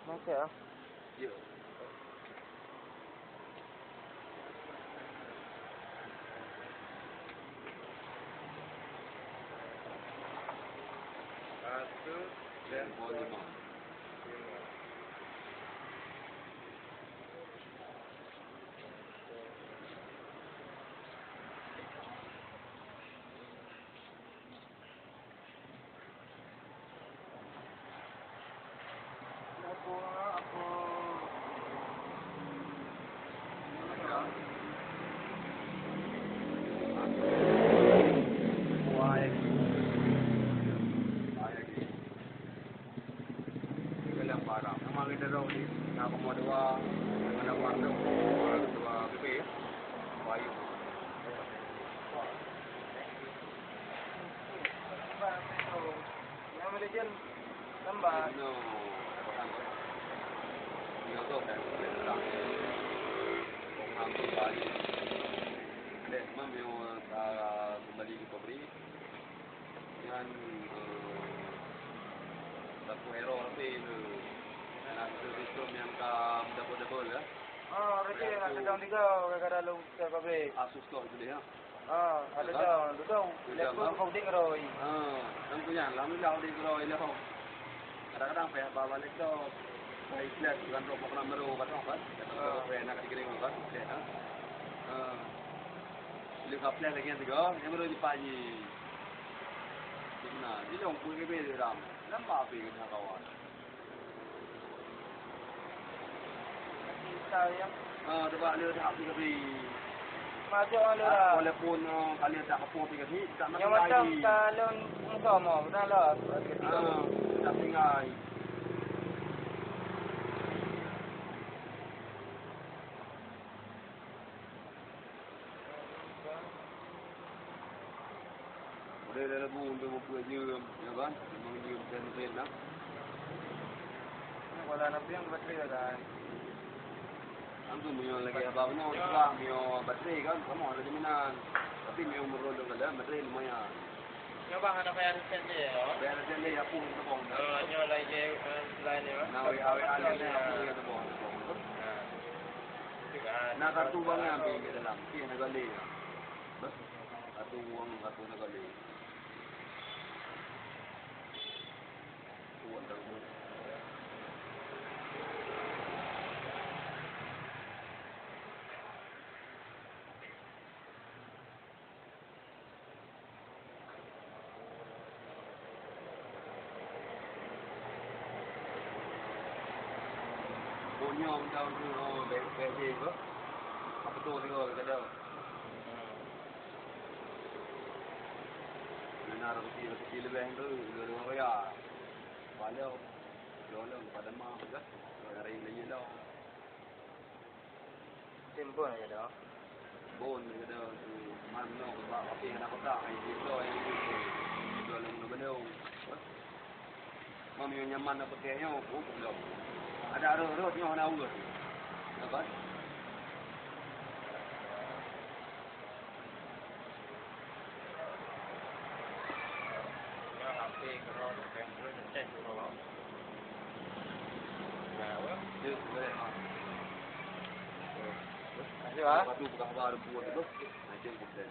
Macam ah. Ya. Satu dan lima. Parang memang kita tahu ni nak dua dengan warna dua BP ya. Baik. Yang Malaysian tambah. No. Dia tu dah terang. Orang Bali. Dan memang kembali ke pabrik. Yang satu error tapi nak sistem yang double ya. Berarti nak sedang tiga kadang-kadang lu ke pabrik. Asus tu itu dia. Ada dah, duduk. Lepas kau dik roi. Yang punya alhamdulillah dik roi lah. Kadang-kadang payah bawa balik tu. Baik kelas bukan rokok baru kata kan. Kata payah nak dikering kan. Lu kapal lagi yang tiga, yang baru dipagi. Nah, dia dong pun ke beza ram. Nampak apa yang kawan. Saya. Sebab dia tak pergi ke Macam lah. Walaupun kali tak kapur pergi ke tak yang macam kalau sama, benar lah. Tak tinggal. Dia dah lagu untuk membuat nyium, ya kan? Memang nyium sen-sen lah. Wala na yang bateri kan. Angku punya lagi apa benar? Sebab punya bateri kan, sama ada jaminan. Tapi punya umur dulu kan, bateri lumayan. Nyo bang ada bayar sen dia. Bayar sen dia aku pun tebong. Nyo lagi lain ni. Nah, awe alih ni aku yang tebong. Nak kartu bang ambil ke dalam, dia nak gali. Kartu uang, kartu nak gali. Punya macam tu, BSA ke? Apa tu juga kata. Benar kecil lebih tu, dua raya. Walau, jualan pada mah juga, hari ini dah. Timbun aja dah. Bon kata mana sebab apa yang nak petak, ini tu yang jualan benda. Mami yang nyaman nak pakainya, belum. Ada arah-arah yang nak urut. Nampak? ya hampir kalau kan terus cek kalau. Nah, Dia sebenarnya. Ayo ah. Lepas tu buka baru buat tu. Nanti buat.